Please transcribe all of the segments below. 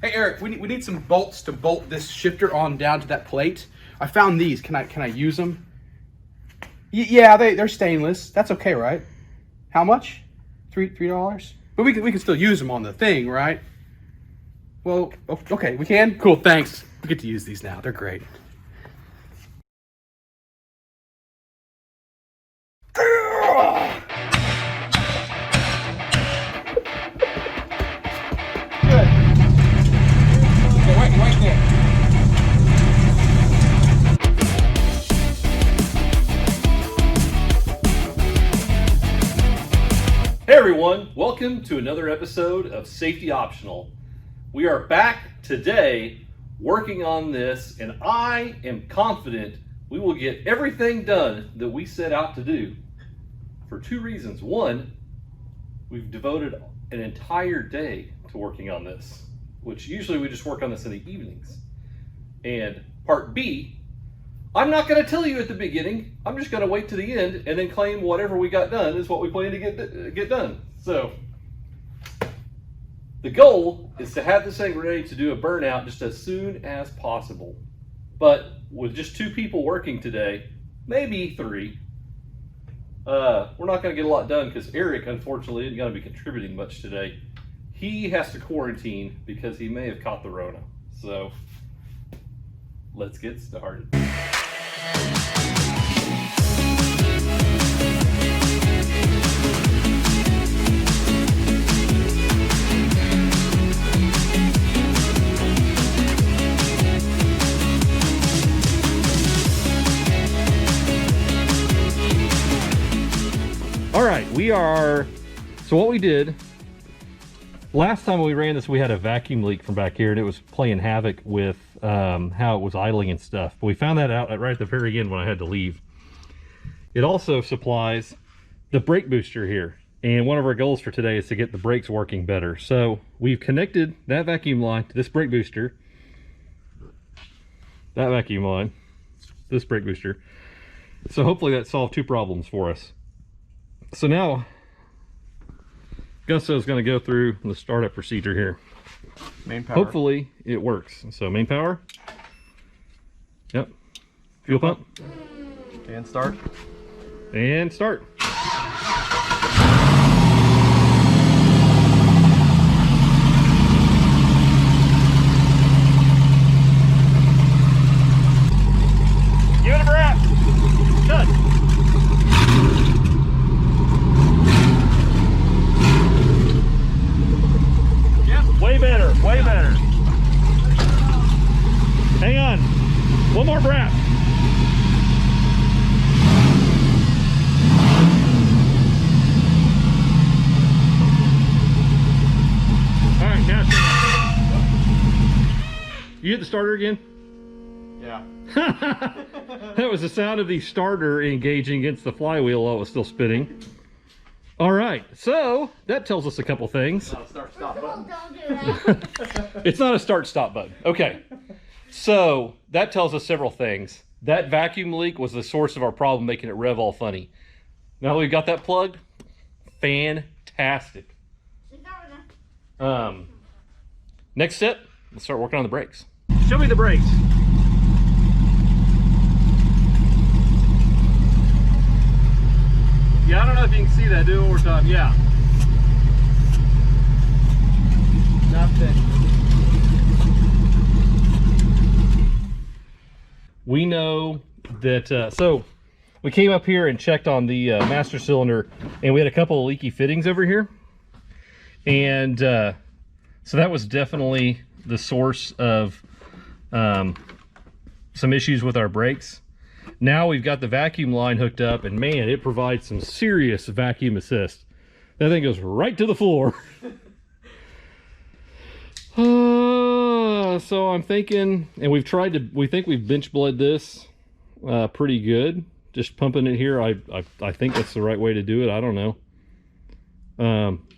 Hey Eric, we need some bolts to bolt this shifter on down to that plate. I found these. Can I use them? Yeah, they're stainless. That's okay, right? How much? $3? But we can still use them on the thing, right? Well, okay, we can? Cool, thanks. We get to use these now. They're great. Right there. Hey everyone, welcome to another episode of Safety Optional. We are back today working on this, and I am confident we will get everything done that we set out to do for two reasons. One, we've devoted an entire day to working on this, which usually we just work on this in the evenings. And part B, I'm not going to tell you at the beginning. I'm just going to wait to the end and then claim whatever we got done is what we plan to get done. So the goal is to have this thing ready to do a burnout just as soon as possible. But with just two people working today, maybe three, we're not going to get a lot done because Eric, unfortunately, isn't going to be contributing much today. He has to quarantine because he may have caught the Rona. So let's get started. All right, so what we did, last time we ran this, we had a vacuum leak from back here and it was playing havoc with how it was idling and stuff. But we found that out right at the very end when I had to leave. It also supplies the brake booster here. And one of our goals for today is to get the brakes working better. So we've connected that vacuum line to this brake booster, that vacuum line, this brake booster. So hopefully that solved two problems for us. So now Gusto is going to go through the startup procedure here. Main power. Hopefully it works. So main power. Yep. Fuel pump. And start. And start. Give it a breath. Good. Way better, way better. Hang on. One more breath. All right, now you hit the starter again? Yeah. That was the sound of the starter engaging against the flywheel while it was still spinning. All right, so that tells us a couple things. Not a start-stop button. Don't do that. It's not a start-stop button. Okay, so that tells us several things. That vacuum leak was the source of our problem, making it rev all funny. Now that we've got that plugged, fantastic. Next step, let's start working on the brakes. Show me the brakes. Yeah, I don't know if you can see that. Do it one more time. Yeah. Nothing. We know that, so we came up here and checked on the master cylinder, and we had a couple of leaky fittings over here. And so that was definitely the source of some issues with our brakes. Now we've got the vacuum line hooked up, and man, it provides some serious vacuum assist. That thing goes right to the floor. So I'm thinking, and we think we've bench bled this pretty good. Just pumping it here, I think that's the right way to do it. I don't know.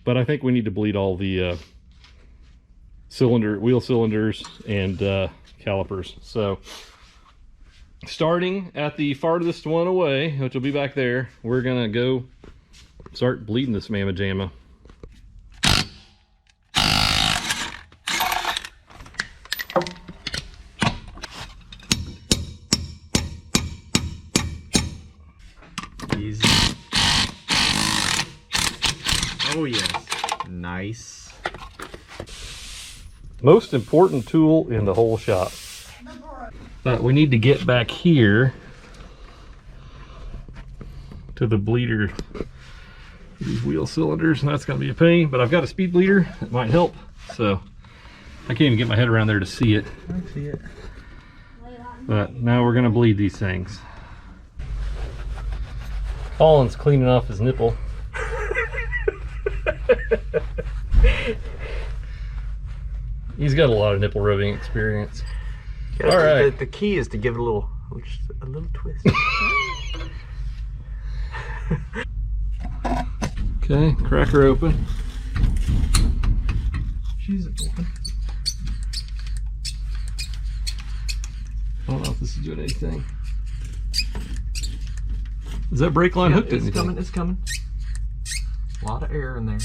But I think we need to bleed all the wheel cylinders and calipers. So starting at the farthest one away, which will be back there, we're gonna go start bleeding this mamma jamma. Oh yes. Nice. Most important tool in the whole shop. But we need to get back here to the bleeder. These wheel cylinders, and that's gonna be a pain, but I've got a speed bleeder that might help. So I can't even get my head around there to see it. I see it. But now we're gonna bleed these things. Colin's cleaning off his nipple. He's got a lot of nipple rubbing experience. Yeah, all right. The key is to give it a little twist. Okay, cracker open. She's open. I don't know if this is doing anything. Is that brake line hooked? It's coming. It's coming. A lot of air in there.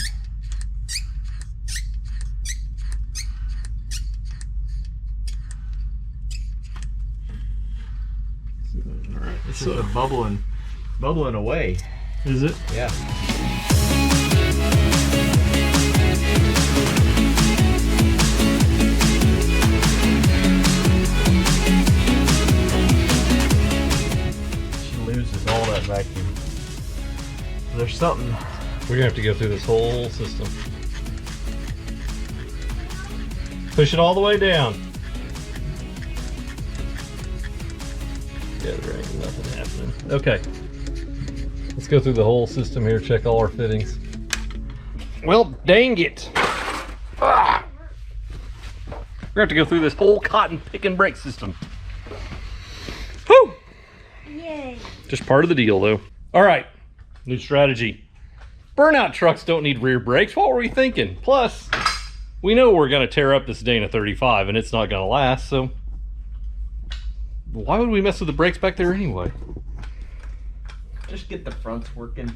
All right. It's just a bubbling away. Is it? Yeah. She loses all that vacuum. There's something. We're gonna have to go through this whole system. Push it all the way down. Yeah, there ain't nothing happening. Okay. Let's go through the whole system here, check all our fittings. Well, dang it. Ah. We're gonna have to go through this whole cotton pick and brake system. Whew! Yay. Just part of the deal, though. All right, new strategy. Burnout trucks don't need rear brakes. What were we thinking? Plus, we know we're gonna tear up this Dana 35 and it's not gonna last, so why would we mess with the brakes back there anyway? Just get the fronts working.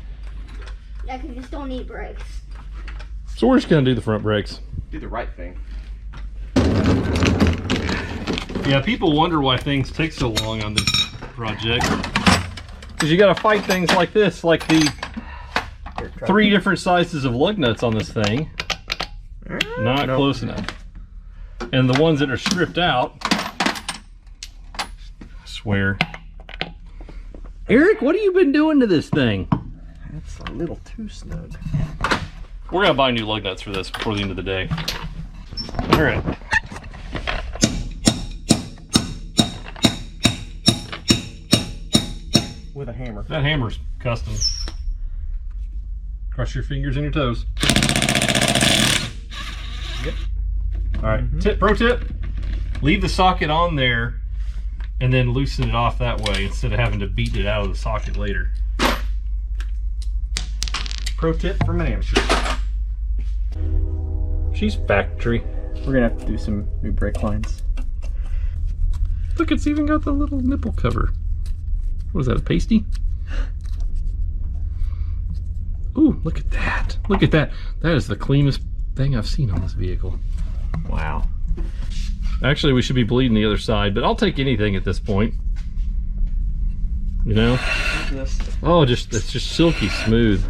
Yeah, because you just don't need brakes. So we're just gonna do the front brakes. Do the right thing. Yeah, people wonder why things take so long on this project. Because you gotta fight things like this, like the 3 different sizes of lug nuts on this thing. Not close enough. And the ones that are stripped out, I swear. Eric, what have you been doing to this thing? That's a little too snug. We're gonna buy new lug nuts for this before the end of the day. All right. With a hammer. That hammer's custom. Cross your fingers and your toes. Yep. All right. Pro tip: leave the socket on there, and then loosen it off that way instead of having to beat it out of the socket later. Pro tip from an amateur. She's factory. We're gonna have to do some new brake lines. Look, it's even got the little nipple cover. What is that, a pasty? Ooh, look at that. Look at that. That is the cleanest thing I've seen on this vehicle. Wow. Actually, we should be bleeding the other side, but I'll take anything at this point. You know? Oh, it's just silky smooth.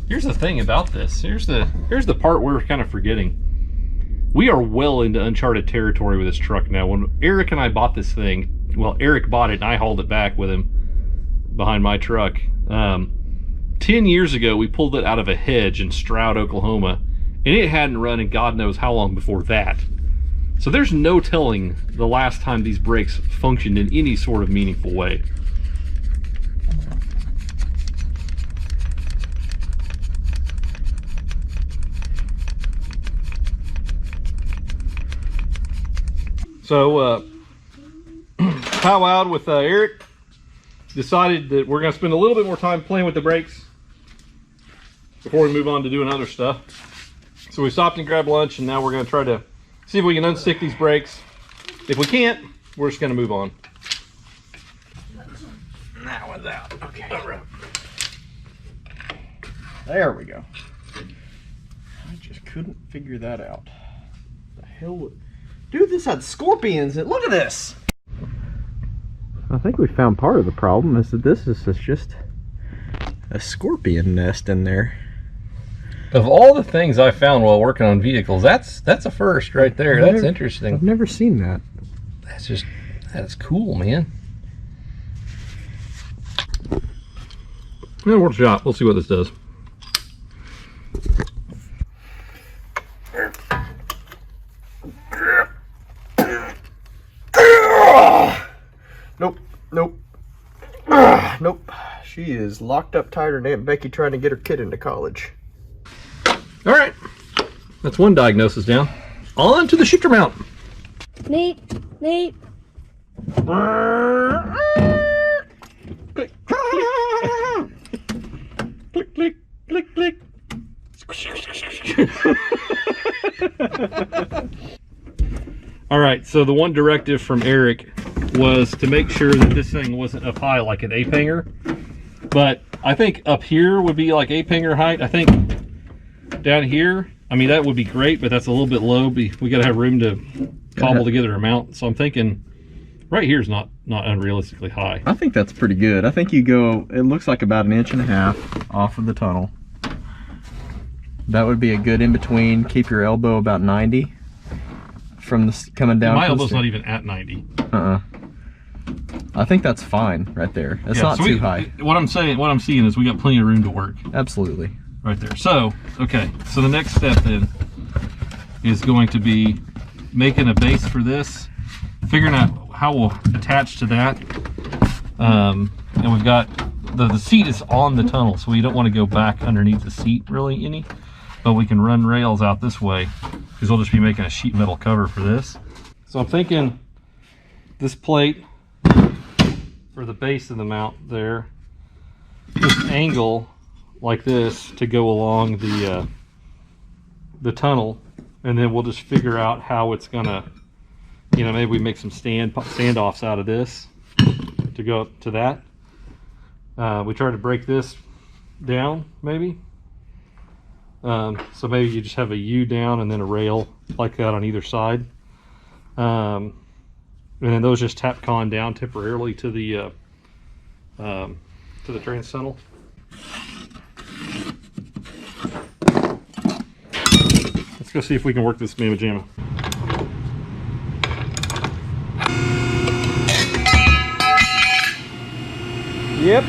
Here's the thing about this. Here's the part we're kind of forgetting. We are well into uncharted territory with this truck now. When Eric and I bought this thing, well, Eric bought it and I hauled it back with him behind my truck. 10 years ago, we pulled it out of a hedge in Stroud, Oklahoma, and it hadn't run in God knows how long before that. So there's no telling the last time these brakes functioned in any sort of meaningful way. So, powwowed with Eric, decided that we're going to spend a little bit more time playing with the brakes before we move on to doing other stuff. So we stopped and grabbed lunch, and now we're going to try to see if we can unstick these brakes. If we can't, we're just going to move on. That one's out. Okay. There we go. I just couldn't figure that out. The hell Dude, this had scorpions. Look at this. I think we found part of the problem is that this is just a scorpion nest in there. Of all the things I found while working on vehicles, that's a first right there. That's interesting. I've never seen that. That's cool, man. Yeah, worth a shot. We'll see what this does. Nope, nope, nope. She is locked up tighter than Aunt Becky trying to get her kid into college. All right, that's one diagnosis down. On to the shifter mount. Neat. Click, click, click, click. All right, so the one directive from Eric was to make sure that this thing wasn't up high like an ape hanger. But I think up here would be like ape hanger height. I think down here, I mean, that would be great, but that's a little bit low. We got to have room to cobble together a mount. So I'm thinking right here is not unrealistically high. I think that's pretty good. I think you go, it looks like about 1.5 inches off of the tunnel. That would be a good in between. Keep your elbow about 90 from the coming down. My elbow's not even at 90. I think that's fine right there. It's not too high. What I'm seeing is we got plenty of room to work. Absolutely. Right there. So, okay. So the next step then is going to be making a base for this, figuring out how we'll attach to that. And we've got the seat is on the tunnel, so we don't want to go back underneath the seat really any, but we can run rails out this way because we'll just be making a sheet metal cover for this. So I'm thinking this plate for the base of the mount there, this angle like this to go along the tunnel, and then we'll just figure out how it's gonna, you know, maybe we make some standoffs out of this to go up to that. We try to break this down maybe. So maybe you just have a U down and then a rail like that on either side. And then those just Tapcon down temporarily to the trans tunnel. Let's go see if we can work this mamma jamma. Yep.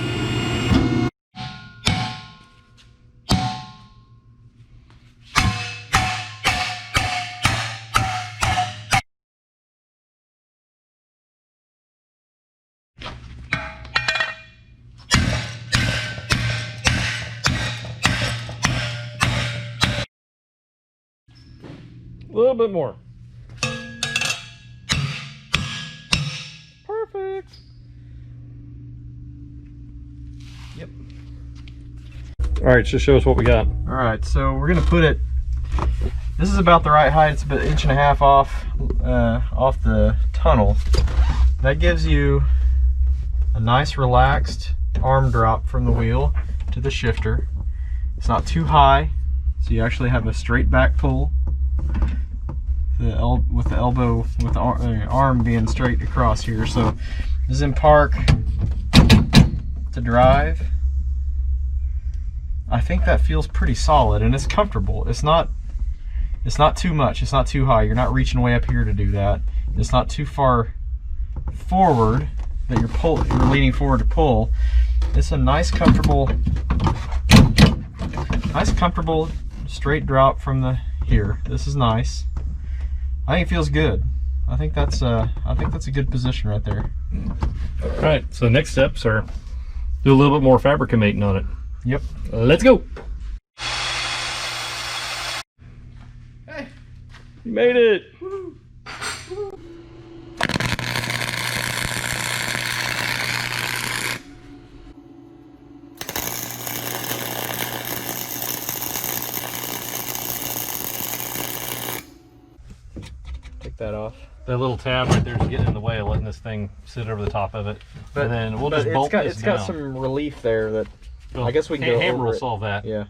A little bit more. Perfect. Yep. All right, just show us what we got. All right, so we're gonna put it, this is about the right height. It's about 1.5 inches off the tunnel. That gives you a nice relaxed arm drop from the wheel to the shifter. It's not too high, so you actually have a straight back pull. With the elbow, with the arm being straight across here. So this is in park to drive. I think that feels pretty solid and it's comfortable. It's not too much, it's not too high. You're not reaching way up here to do that. It's not too far forward that you're leaning forward to pull. It's a nice comfortable straight drop from the here. This is nice. I think it feels good. I think that's a good position right there. All right, so the next steps are do a little bit more fabricating on it. Yep. Let's go. Hey, You made it. take that off. That little tab right there is getting in the way of letting this thing sit over the top of it. But, and then we'll just bolt this down. It's got some relief there that Well, I guess we can go hammer over will it. solve that. Yeah.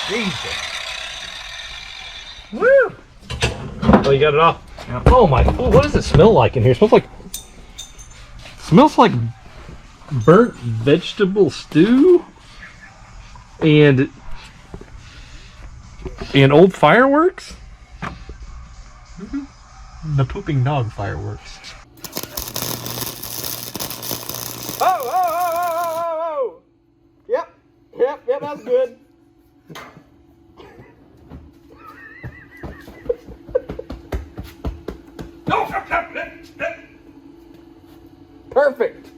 Jesus. Woo! Oh, you got it off? Yep. Oh my, what does it smell like in here? It smells like burnt vegetable stew and old fireworks. The pooping dog fireworks. Oh! Yep, that's good. Perfect.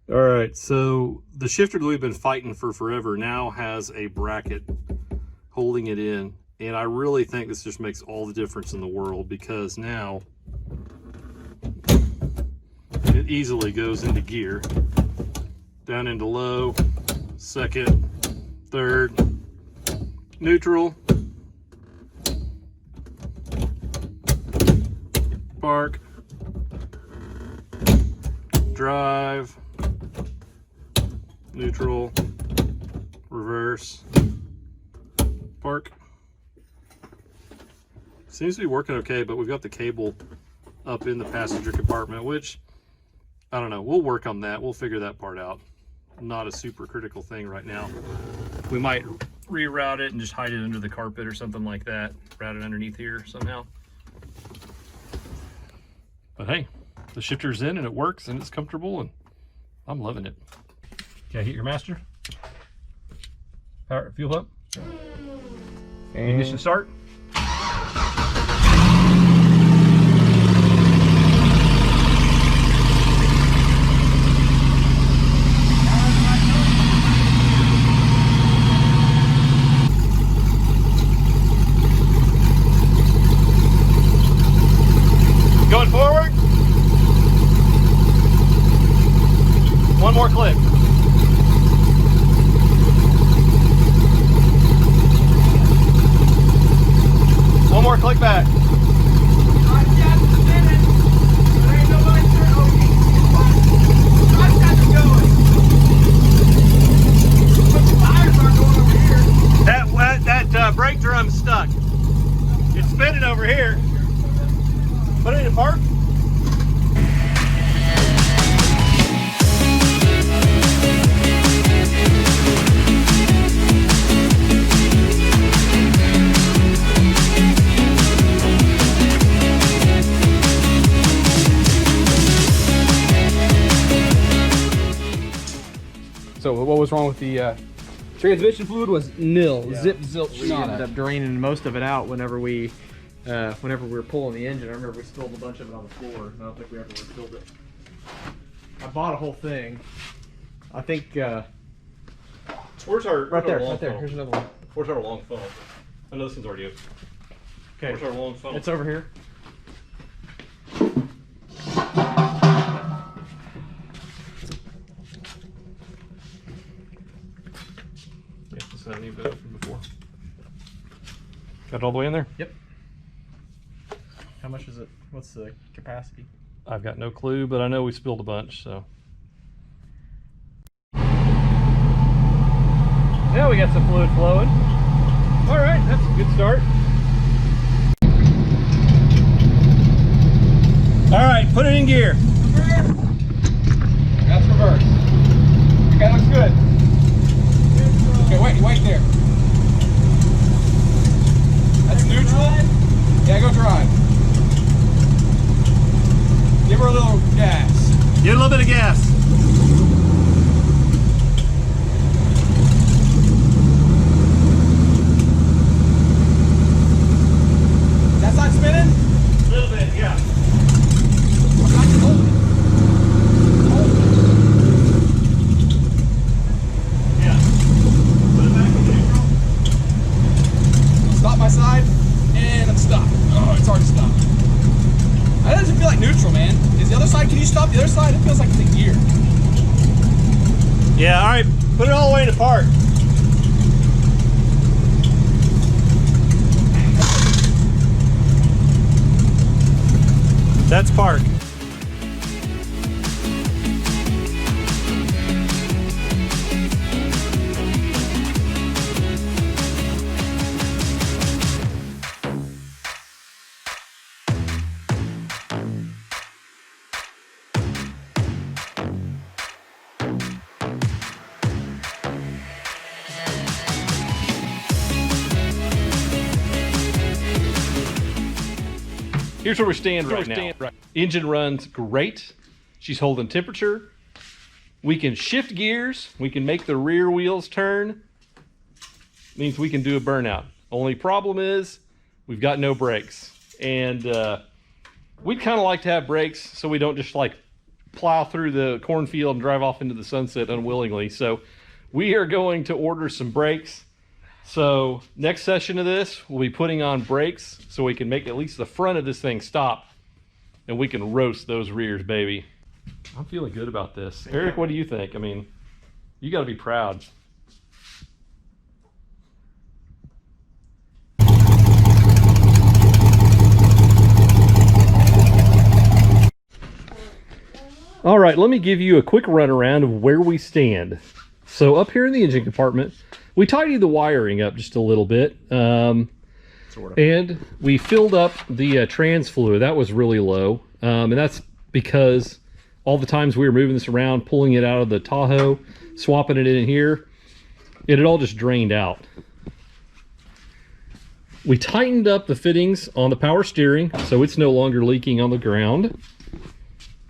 All right, so the shifter that we've been fighting for forever now has a bracket holding it in, and I really think this just makes all the difference in the world, because now it easily goes into gear, down into low, second, third, neutral, park, drive, neutral, reverse, park. Seems to be working okay, but we've got the cable up in the passenger compartment, which, I don't know, we'll work on that. We'll figure that part out. Not a super critical thing right now. We might reroute it and just hide it under the carpet or something like that. Route it underneath here somehow. But hey, the shifter's in and it works and it's comfortable and I'm loving it. Okay, hit your master. Power, fuel up. Ignition start. Going forward. One more click. One more click back. That brake drum's stuck. It's spinning over here. Put it in park. So what was wrong with the transmission fluid? Was nil. Yeah. Zip, zilch, We ended nada. up draining most of it out whenever we were pulling the engine. I remember we spilled a bunch of it on the floor. I don't think we ever refilled it. I bought a whole thing. I think Where's our right there. funnel? Here's another one. Where's our long funnel? I know this one's already open. Okay, Where's our long funnel? it's over here. Yeah, this hasn't even been opened before. Got it all the way in there? Yep. How much is it? What's the capacity? I've got no clue, but I know we spilled a bunch, so. Yeah, we got some fluid flowing. All right, that's a good start. All right, put it in gear. That's reverse. Okay, looks good. Okay, wait there. That's neutral. Yeah, go drive. Give her a little gas. Get a little bit of gas. That side spinning? A little bit, yeah. Yeah. Put it back in neutral. Stop my side, and let's stop. Oh, it's hard to stop. That doesn't feel like neutral, man. Is the other side, can you stop the other side? It feels like it's in gear. Yeah, all right, put it all the way into park. Let's park. Here's where we stand right now. Engine runs great. She's holding temperature. We can shift gears. We can make the rear wheels turn. Means we can do a burnout. Only problem is we've got no brakes. And we'd kind of like to have brakes so we don't just like plow through the cornfield and drive off into the sunset unwillingly. So we are going to order some brakes. So next session of this, we'll be putting on brakes so we can make at least the front of this thing stop and we can roast those rears, baby. I'm feeling good about this. Eric, what do you think? I mean, you got to be proud. All right, let me give you a quick runaround of where we stand. So up here in the engine compartment, we tidied the wiring up just a little bit, and we filled up the trans fluid. That was really low, and that's because all the times we were moving this around, pulling it out of the Tahoe, swapping it in here, it had all just drained out. We tightened up the fittings on the power steering, so it's no longer leaking on the ground.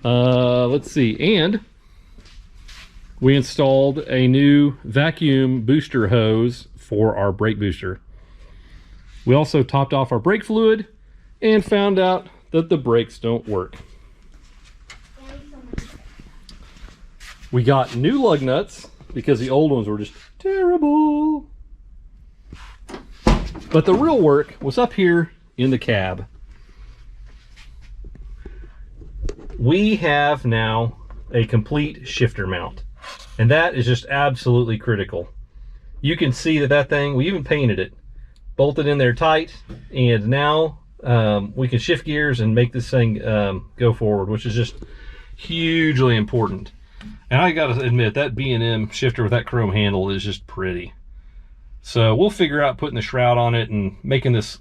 Let's see, and we installed a new vacuum booster hose for our brake booster. We also topped off our brake fluid and found out that the brakes don't work. We got new lug nuts because the old ones were just terrible. But the real work was up here in the cab. We have now a complete shifter mount. And that is just absolutely critical. You can see that thing, we even painted it, bolted in there tight, and now we can shift gears and make this thing go forward, which is just hugely important. And I gotta admit, that B&M shifter with that chrome handle is just pretty. So we'll figure out putting the shroud on it and making this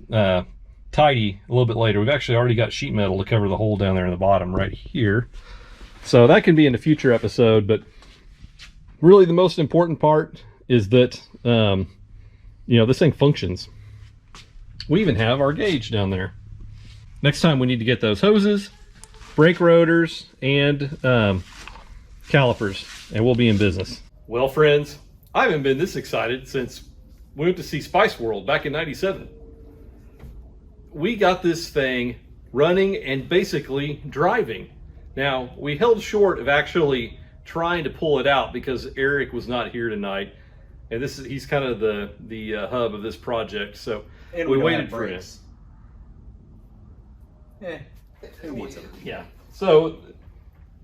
tidy a little bit later. We've actually already got sheet metal to cover the hole down there in the bottom right here. So that can be in a future episode, but really the most important part is that, you know, this thing functions. We even have our gauge down there. Next time we need to get those hoses, brake rotors, and calipers, and we'll be in business. Well, friends, I haven't been this excited since we went to see Spice World back in '97. We got this thing running and basically driving. Now, we held short of actually trying to pull it out because Eric was not here tonight, and he's kind of the hub of this project. So And we waited for him. Yeah. So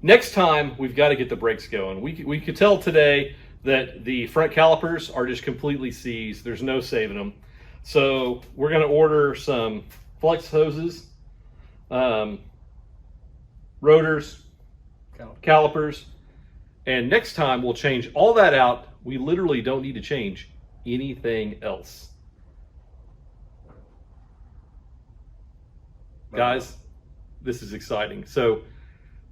next time we've got to get the brakes going. We could tell today that the front calipers are just completely seized. There's no saving them. So we're going to order some flex hoses, rotors, calipers. And next time we'll change all that out. We literally don't need to change anything else. Guys, this is exciting. So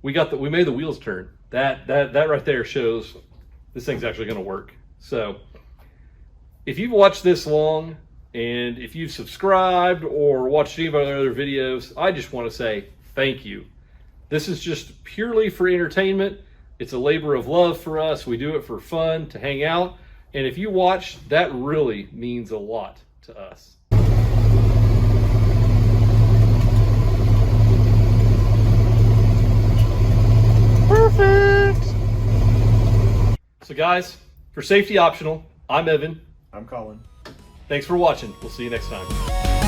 we made the wheels turn. That right there shows this thing's actually going to work. So if you've watched this long and if you've subscribed or watched any of our other videos, I just want to say thank you. This is just purely for entertainment. It's a labor of love for us. We do it for fun, to hang out. And if you watch, that really means a lot to us. Perfect. So guys, for Safety Optional, I'm Evan. I'm Colin. Thanks for watching. We'll see you next time.